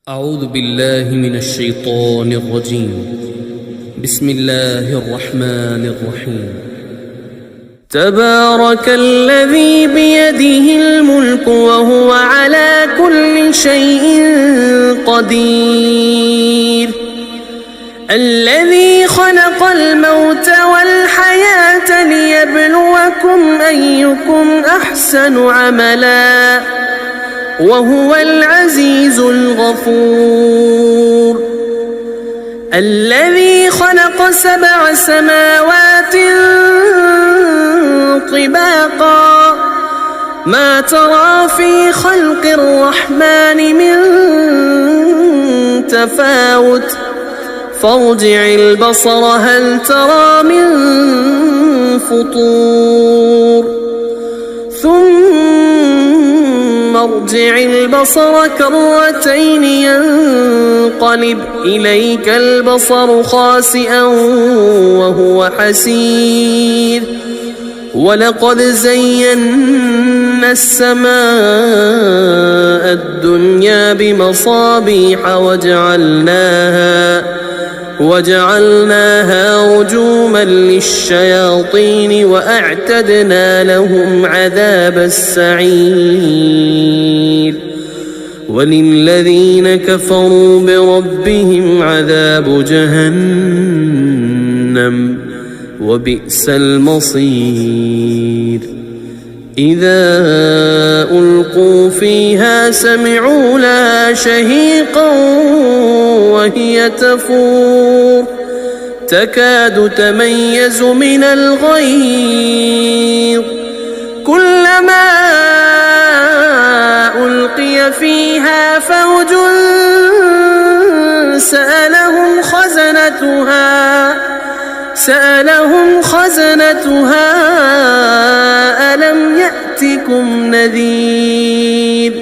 أعوذ بالله من الشيطان الرجيم. بسم الله الرحمن الرحيم. تبارك الذي بيده الملك وهو على كل شيء قدير، الذي خلق الموت والحياة ليبلوكم أيكم أحسن عملا وهو العزيز الغفور، الذي خلق 7 سماوات طباقا ما ترى في خلق الرحمن من تفاوت فارجع البصر هل ترى من فطور ثم ارجع البصر كرتين ينقلب إليك البصر خاسئا وهو حسير، ولقد زينا السماء الدنيا بمصابيح وجعلناها رجوما للشياطين وأعتدنا لهم عذاب السعير، وللذين كفروا بربهم عذاب جهنم وبئس المصير. إذا ألقوا فيها سمعوا لها شهيقا وهي تفور تكاد تميز من الغيظ، كلما ألقي فيها فوج سألهم خزنتها ألم يأتكم نذير،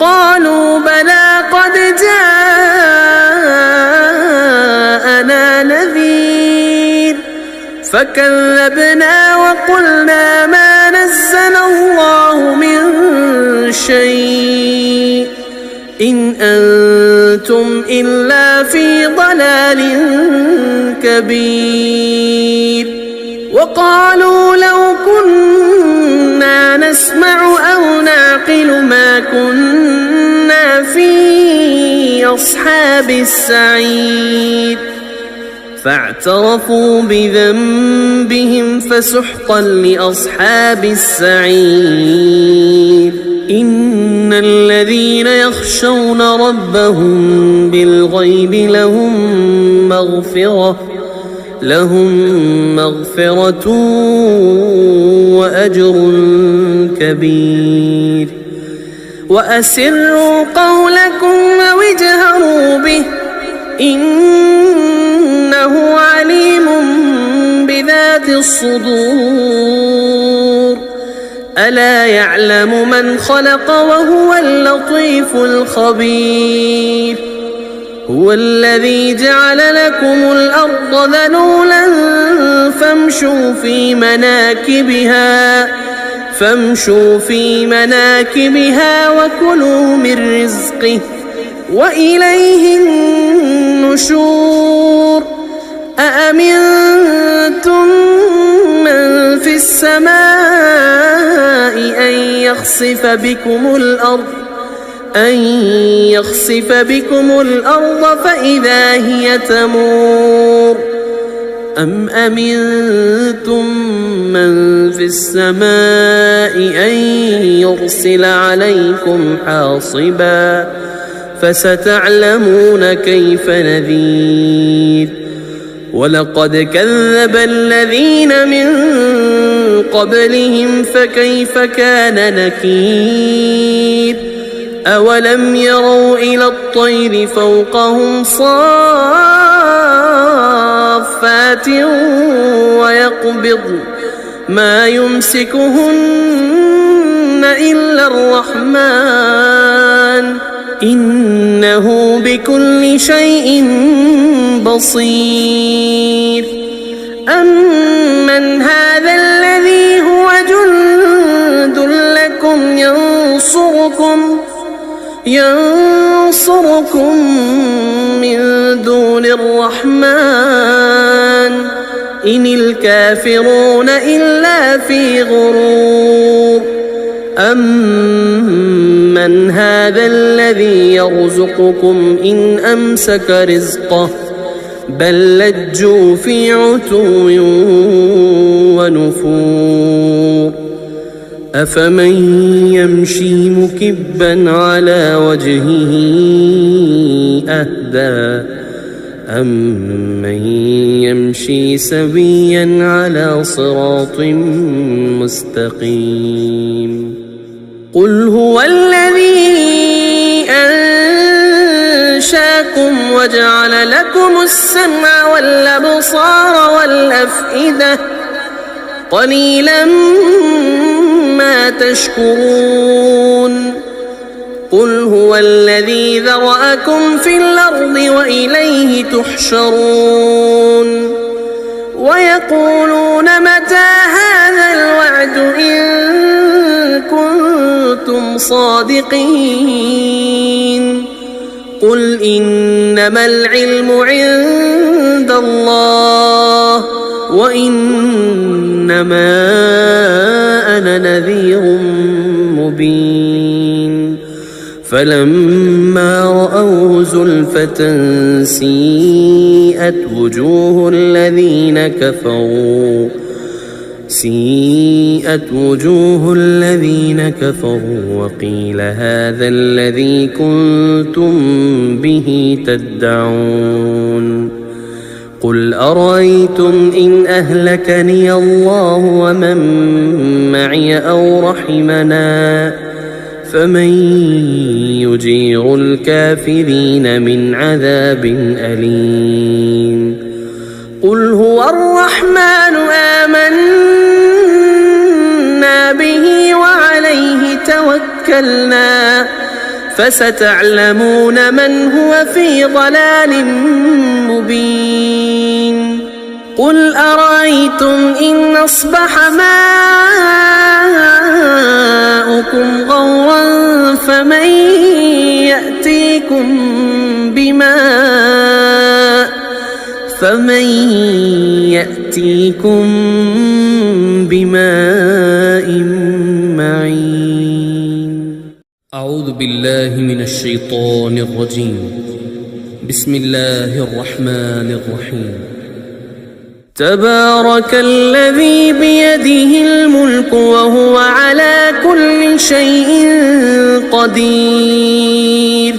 قالوا بلى قد جاءنا نذير فكذبنا وقلنا ما نزل الله من شيء إن أنتم إلا في ضلال كبير، وقالوا لو كنا نسمع أو نعقل ما كنا في أصحاب السعير، فاعترفوا بذنبهم فسحقا لأصحاب السعير. إن الذين يخشون ربهم بالغيب لهم مغفرة وأجر كبير. وأسروا قولكم أو اجهروا به إنه عليم بذات الصدور، ألا يعلم من خلق وهو اللطيف الخبير. هو الذي جعل لكم الأرض ذلولا فامشوا في مناكبها وكلوا من رزقه وإليه النشور. أأمنتم من في السماء أن يخسف بكم الأرض فإذا هي تمور، أم أمنتم من في السماء أن يرسل عليكم حاصبا فستعلمون كيف نذير. ولقد كذب الذين من قبلهم فكيف كان نكير. أولم يروا إلى الطير فوقهم صافات ويقبض ما يمسكهن إلا الرحمن إنه بكل شيء بصير. أمن هذا الذي هو جند لكم ينصركم يرزقكم من دون الرحمن إن الكافرون إلا في غرور أمن هذا الذي يرزقكم إن أمسك رزقه بل لجوا في عتو ونفور أفمن يمشي مكبا على وجهه أهدى أمن يمشي سويا على صراط مستقيم قل هو الذي أنشاكم وجعل لكم السمع والأبصار والأفئدة قليلا ما تشكرون قل هو الذي ذرأكم في الأرض وإليه تحشرون ويقولون متى هذا الوعد إن كنتم صادقين قل إنما العلم عند الله وإنما أنا نذير مبين فلما رأوه زلفة سيئت وجوه الذين كفروا وقيل هذا الذي كنتم به تدعون قل أرأيتم إن أهلكني الله ومن معي أو رحمنا فمن يجير الكافرين من عذاب أليم قل هو الرحمن آمنا به وعليه توكلنا فستعلمون من هو في ضلال مبين قل أرأيتم إن أصبح ماؤكم غورا فمن يأتيكم بماء معين أعوذ بالله من الشيطان الرجيم بسم الله الرحمن الرحيم تبارك الذي بيده الملك وهو على كل شيء قدير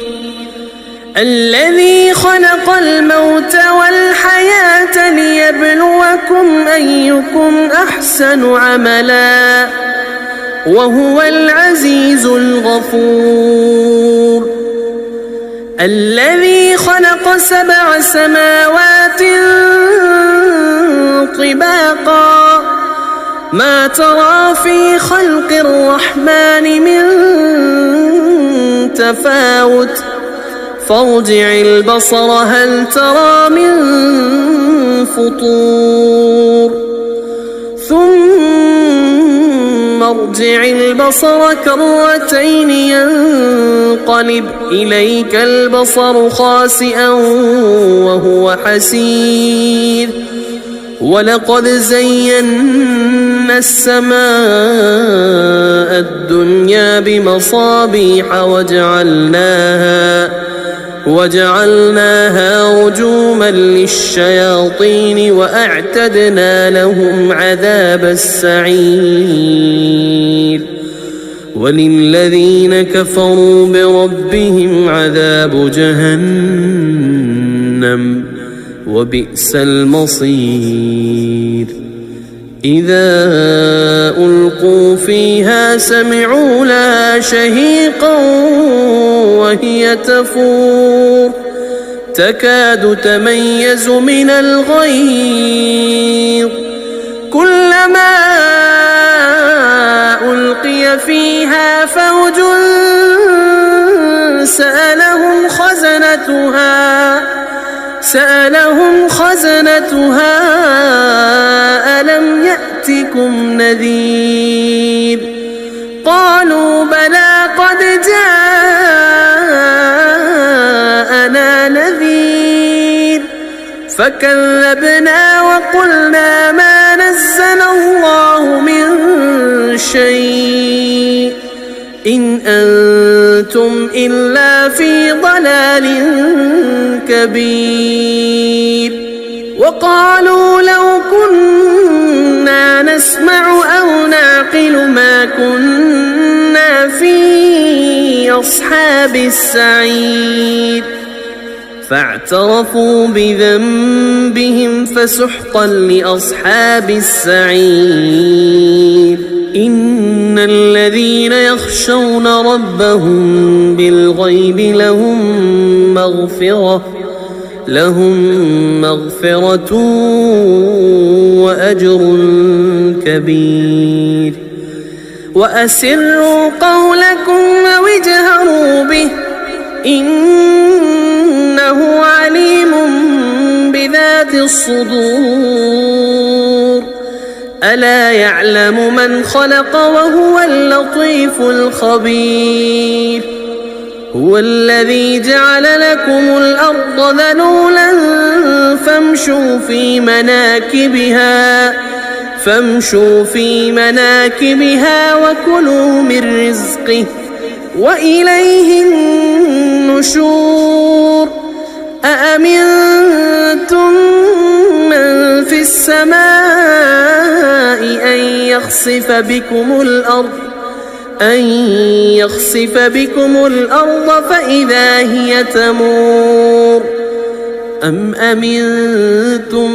الذي خلق الموت والحياة ليبلوكم أيكم أحسن عملا وهو العزيز الغفور الذي خلق 7 سماوات طباقا ما ترى في خلق الرحمن من تفاوت فارجع البصر هل ترى من فطور ثم ارجع البصر كرتين ينقلب إليك البصر خاسئا وهو حسير ولقد زينا السماء الدنيا بمصابيح وجعلناها رجوما للشياطين وأعتدنا لهم عذاب السعير وللذين كفروا بربهم عذاب جهنم وبئس المصير إذا ألقوا فيها سمعوا لها شهيقا وهي تفور تكاد تميز من الغيظ كلما ألقي فيها فوج سألهم خزنتها ألم يأتكم نذير قالوا بلى قد فكذبنا وقلنا ما نزل الله من شيء إن أنتم إلا في ضلال كبير. وقالوا لو كنا نسمع أو نعقل ما كنا في أصحاب السعير فاعترفوا بذنبهم فسحقا لأصحاب السعير. إن الذين يخشون ربهم بالغيب لهم مغفرة وأجر كبير. وأسروا قولكم أو اجهروا به إنه عليم بذات الصدور. ألا يعلم من خلق وهو اللطيف الخبير. هو الذي جعل لكم الأرض ذلولا فامشوا في مناكبها وكلوا من رزقه وإليه النشور. أأمنتم من في السماء أن يخسف بكم الأرض فإذا هي تمور. أم أمنتم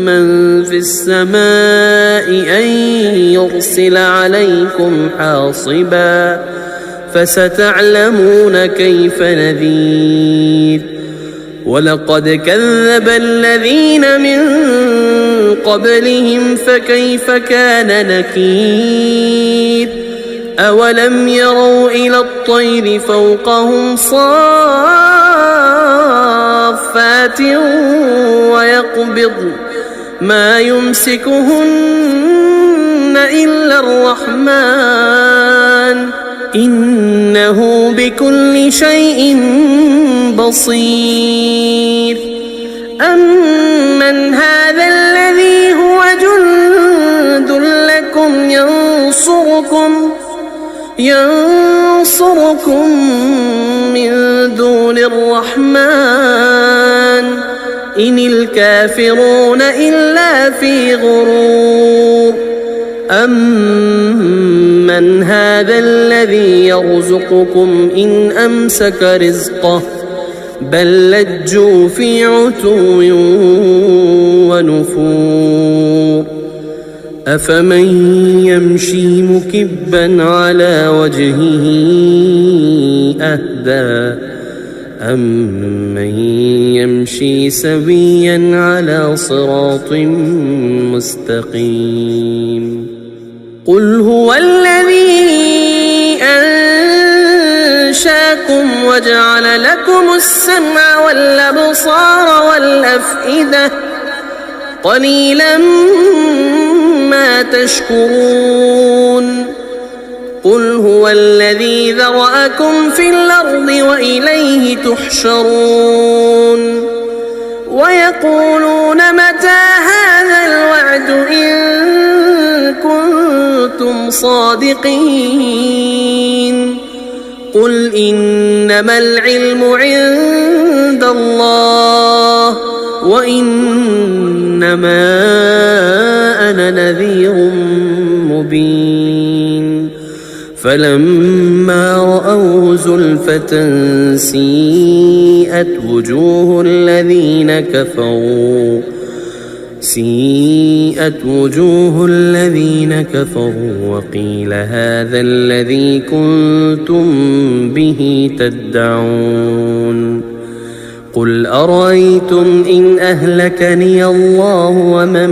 من في السماء أن يرسل عليكم حاصبا فستعلمون كيف نذير. ولقد كذب الذين من قبلهم فكيف كان نكير. أولم يروا إلى الطير فوقهم صافات ويقبض ما يمسكهن إلا الرحمن إنه بكل شيء بصير. أمن هذا الذي هو جند لكم ينصركم من دون الرحمن إن الكافرون إلا في غرور. أمن هذا الذي يرزقكم إن أمسك رزقه بل لجوا في عتو ونفور. أفمن يمشي مكبا على وجهه أهدى أمن يمشي سويا على صراط مستقيم. قل هو الذي أنشاكم وجعل لكم السمع والأبصار والأفئدة قليلا ما تشكرون. قل هو الذي ذرأكم في الأرض وإليه تحشرون. ويقولون متى هذا الوعد إن كنتم صادقين. قل إنما العلم عند الله وإنما أنا نذير مبين. فلما رأوه زلفة سيئت وجوه الذين كفروا وقيل هذا الذي كنتم به تدعون. قل أرأيتم إن أهلكني الله ومن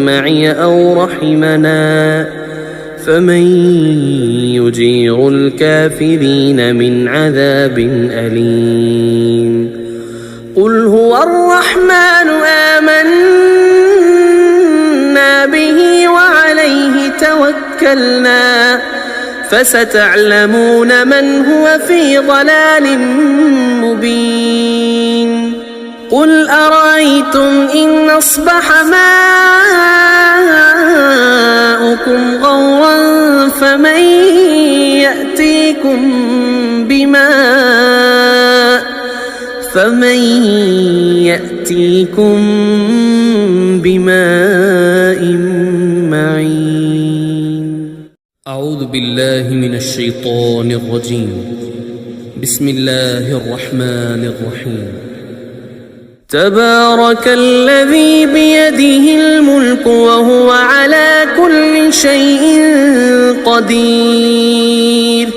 معي أو رحمنا فمن يجير الكافرين من عذاب أليم. قل هو الرحمن آمنا به وعليه توكلنا فستعلمون من هو في ضلال مبين. قل أرأيتم إن أصبح ماؤكم غورا فمن يأتيكم بماء معين. أعوذ بالله من الشيطان الرجيم. بسم الله الرحمن الرحيم. تبارك الذي بيده الملك وهو على كل شيء قدير،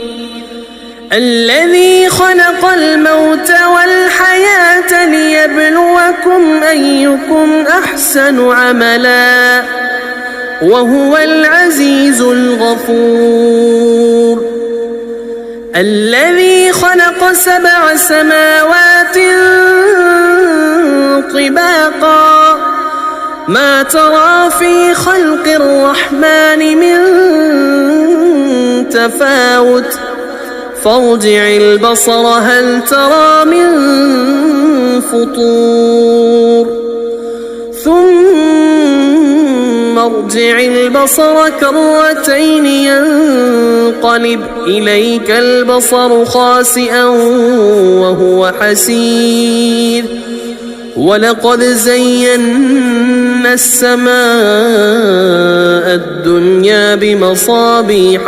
الذي خلق الموت والحياة ليبلوكم أيكم أحسن عملا وهو العزيز الغفور، الذي خلق 7 سماوات طباقا ما ترى في خلق الرحمن من تفاوت فارجع البصر هل ترى من فطور ثم ارجع البصر كرتين ينقلب إليك البصر خاسئا وهو حسير، ولقد زينا السماء الدنيا بمصابيح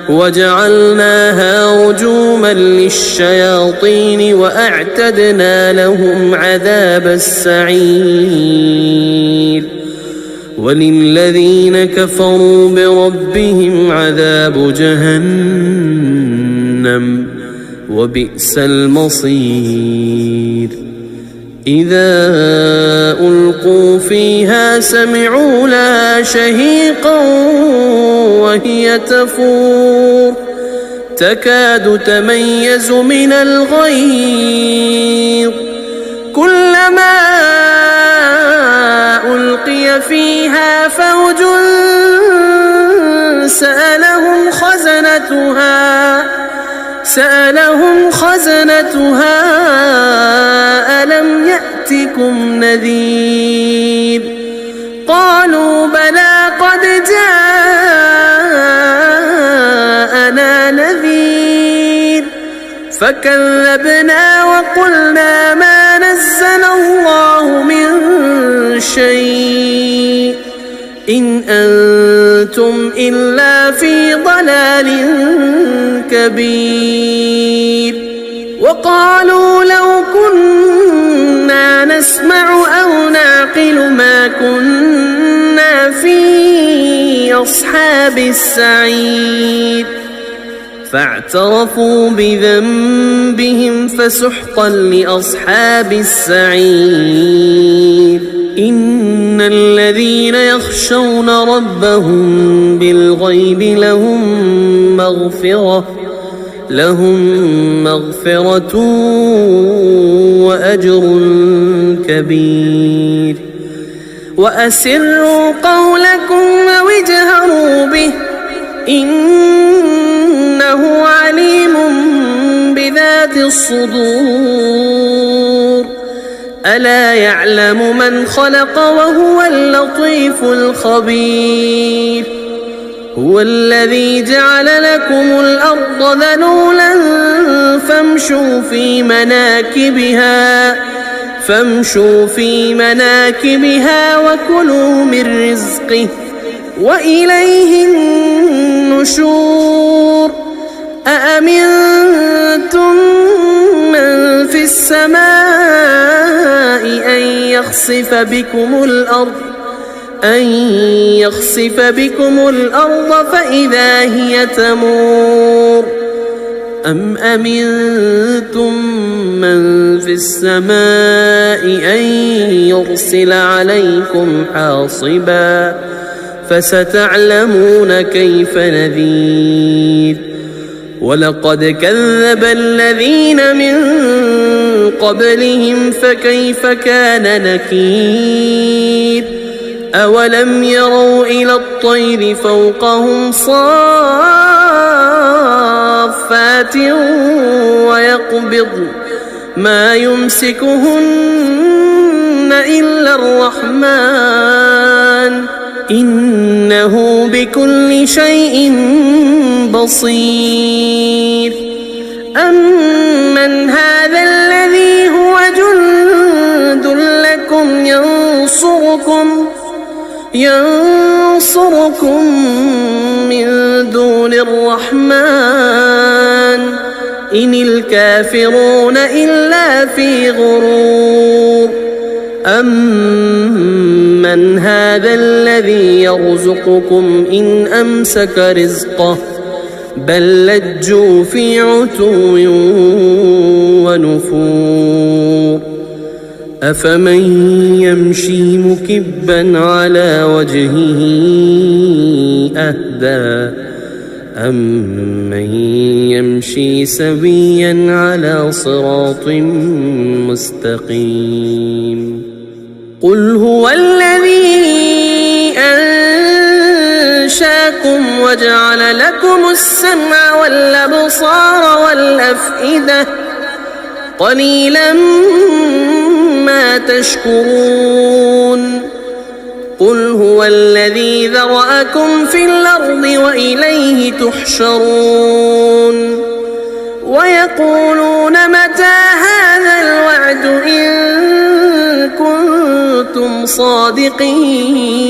وجعلناها رجوما للشياطين وأعتدنا لهم عذاب السعير، وللذين كفروا بربهم عذاب جهنم وبئس المصير. إذا ألقوا فيها سمعوا لها شهيقا وهي تفور تكاد تميز من الغيظ، كلما ألقي فيها فوج سألهم خزنتها ألم يأتكم نذير؟ قالوا بلى قد جاءنا نذير فكذبنا وقلنا ما نزل الله من شيء إن أنتم إلا في ضلال كبير. وقالوا لو كنا نسمع أو نعقل ما كنا في أصحاب السعير فاعترفوا بذنبهم فسحقا لأصحاب السعير. إن الذين يخشون ربهم بالغيب لهم مغفرة وأجر كبير. وأسروا قولكم أو اجهروا به إنه عليم بذات الصدور. ألا يعلم من خلق وهو اللطيف الخبير. هو الذي جعل لكم الأرض ذلولا فامشوا في مناكبها وكلوا من رزقه وإليه النشور. أأمنتم من في السماء أن يخسف بكم الأرض فإذا هي تمور أم أمنتم من في السماء أن يرسل عليكم حاصبا فستعلمون كيف نذير. ولقد كذب الذين من قبلهم فكيف كان نكير. أولم يروا إلى الطير فوقهم صافات ما يمسكهن إلا الرحمن إنه بكل شيء بصير. أمن هذا الذي هو جند لكم ينصركم من دون الرحمن إن الكافرون إلا في غرور. أمن هذا الذي يرزقكم إن أمسك رزقه بل لجوا في عتو ونفور. أفمن يمشي مكبا على وجهه أهدى أمن يمشي سويا على صراط مستقيم. قل هو الذي أنشاكم وجعل لكم السمع والأبصار والأفئدة قليلا ما تشكرون. قل هو الذي ذرأكم في الأرض وإليه تحشرون. ويقولون متى هذا الوعد إن كنتم صادقين.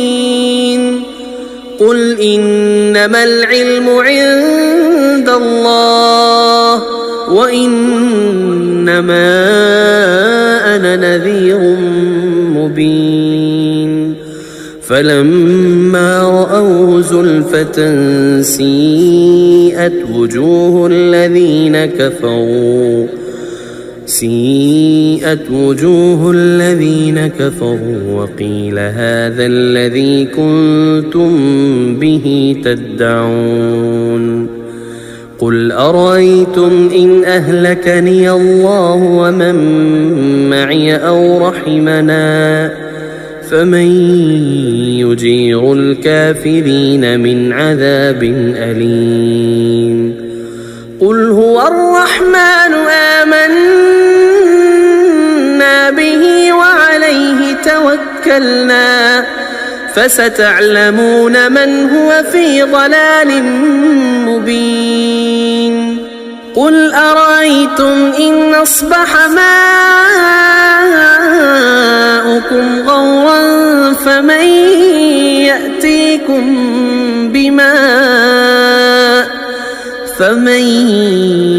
قل إنما العلم عند الله وإنما أنا نذير مبين. فلما رأوه زلفة سيئت وجوه الذين كفروا وقيل هذا الذي كنتم به تدعون. قل أرأيتم إن أهلكني الله ومن معي أو رحمنا فمن يجير الكافرين من عذاب أليم. قل هو الرحمن آمنا به وعليه توكلنا فستعلمون من هو في ضلال مبين. قل أرأيتم إن أصبح ماؤكم غورا فمن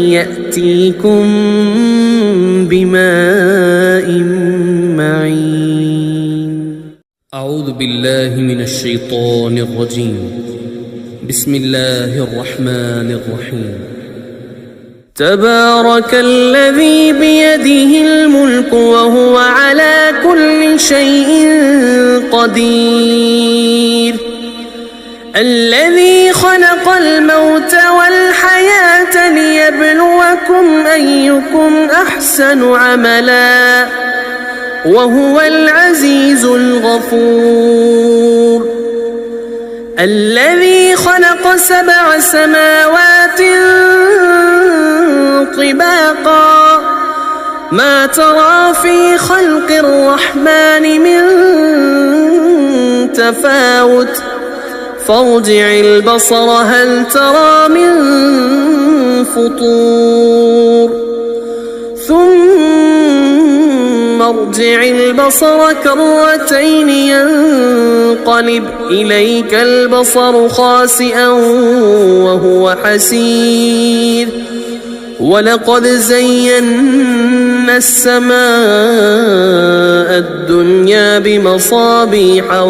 يأتيكم بماء معين. أعوذ بالله من الشيطان الرجيم. بسم الله الرحمن الرحيم. تبارك الذي بيده الملك وهو على كل شيء قدير. الذي خلق الموت والحياة ليبلوكم أيكم أحسن عملا وهو العزيز الغفور. الذي خلق 7 سماوات طباقا ما ترى في خلق الرحمن من تفاوت فارجع البصر هل ترى من فطور ثم ارجع البصر كرتين ينقلب إليك البصر خاسئا وهو حسير. ولقد زينا السماء الدنيا بمصابيح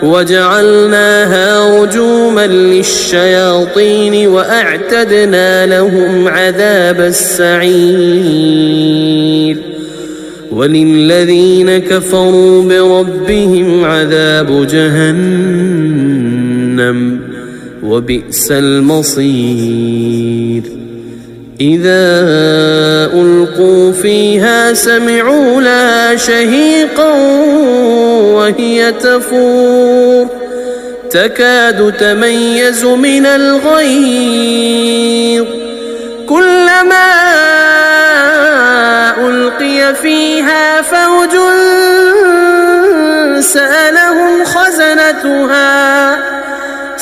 وجعلناها رجوما للشياطين وأعتدنا لهم عذاب السعير. وللذين كفروا بربهم عذاب جهنم وبئس المصير. إذا ألقوا فيها سمعوا لها شهيقا وهي تفور تكاد تميز من الغيظ كلما ألقي فيها فوج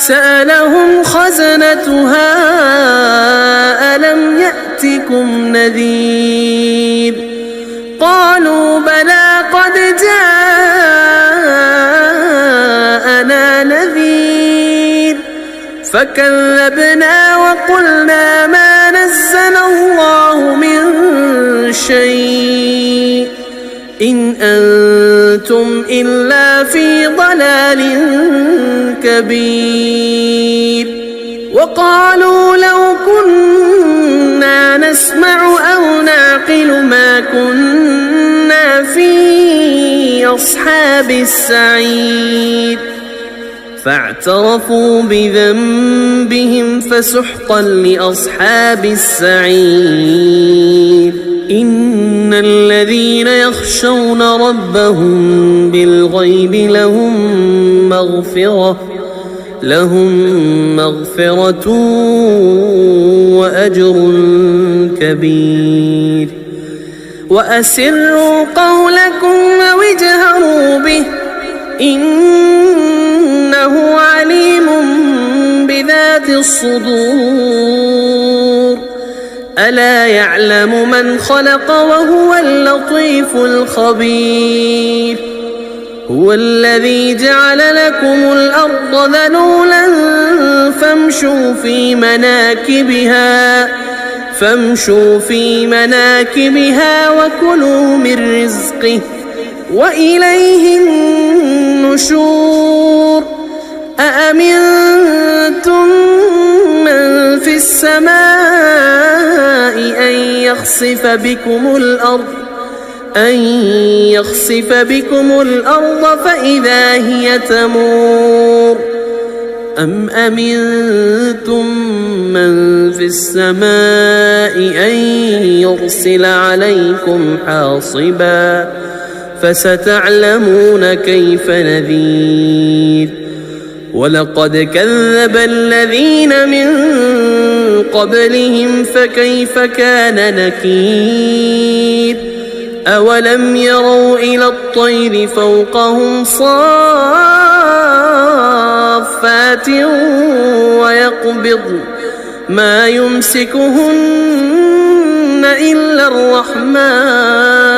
سألهم خزنتها ألم يأتكم نذير قالوا بلى قد جاءنا نذير فكذبنا وقلنا ما نزل الله من شيء إن أنتم إلا في ضلال كبير وقالوا لو كنا نسمع أو نعقل ما كنا في أصحاب السعير فاعترفوا بذنبهم فسحقا لأصحاب السعير إن الذين يخشون ربهم بالغيب لهم مغفرة وأجر كبير وأسروا قولكم أو اجهروا به إنه عليم بذات الصدور ألا يعلم من خلق وهو اللطيف الخبير هو الذي جعل لكم الأرض ذلولا فامشوا في مناكبها وكلوا من رزقه وإليه النشور أأمنتم من في السماء أن يخسف بكم الأرض فإذا هي تمور أم أمنتم من في السماء أن يرسل عليكم حاصبا فستعلمون كيف نذير ولقد كذب الذين من قبلهم فكيف كان نكير أولم يروا إلى الطير فوقهم صافات ويقبض ما يمسكهن إلا الرحمن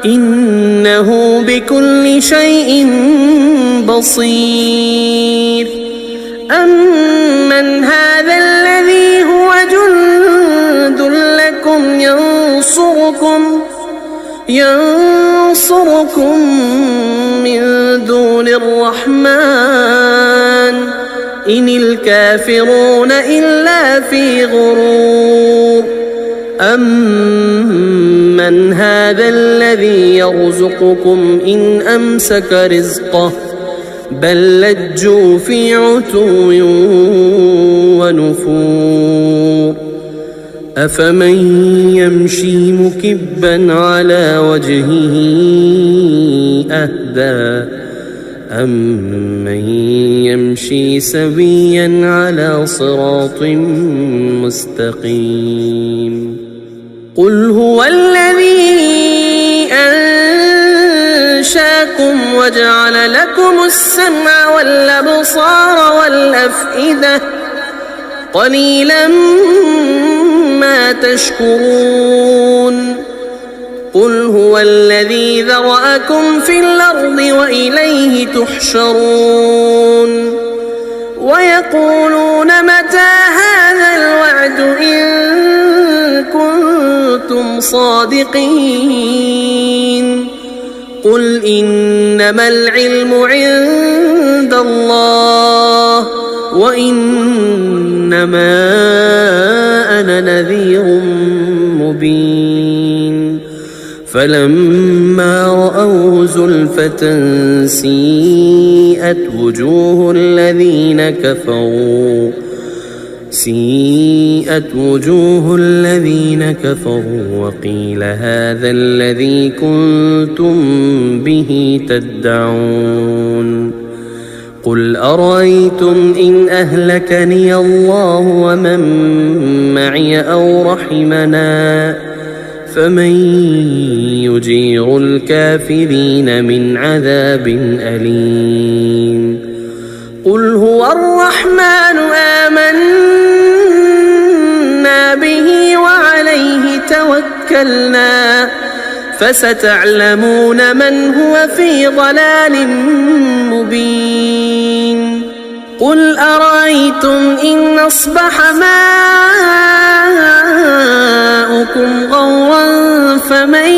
إنه بكل شيء بصير أمن هذا الذي هو جند لكم ينصركم من دون الرحمن إن الكافرون إلا في غرور أمن هذا الذي يرزقكم إن أمسك رزقه بل لجوا في عتو ونفور أفمن يمشي مكبا على وجهه أهدى أمن يمشي سويا على صراط مستقيم قل هو الذي أنشاكم وجعل لكم السمع والأبصار والأفئدة قليلا ما تشكرون قل هو الذي ذرأكم في الأرض وإليه تحشرون ويقولون متى هذا الوعد إن كنتم صادقين قل إنما العلم عند الله وإنما أنا نذير مبين فلما رأوه زلفة سيئت وجوه الذين كفروا وقيل هذا الذي كنتم به تدعون قل أرأيتم إن أهلكني الله ومن معي أو رحمنا فمن يجير الكافرين من عذاب أليم قل هو الرحمن آمنا به وعليه توكلنا فستعلمون من هو في ضلال مبين قل أرأيتم إن أصبح ماؤكم غورا فمن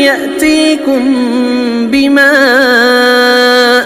يأتيكم بماء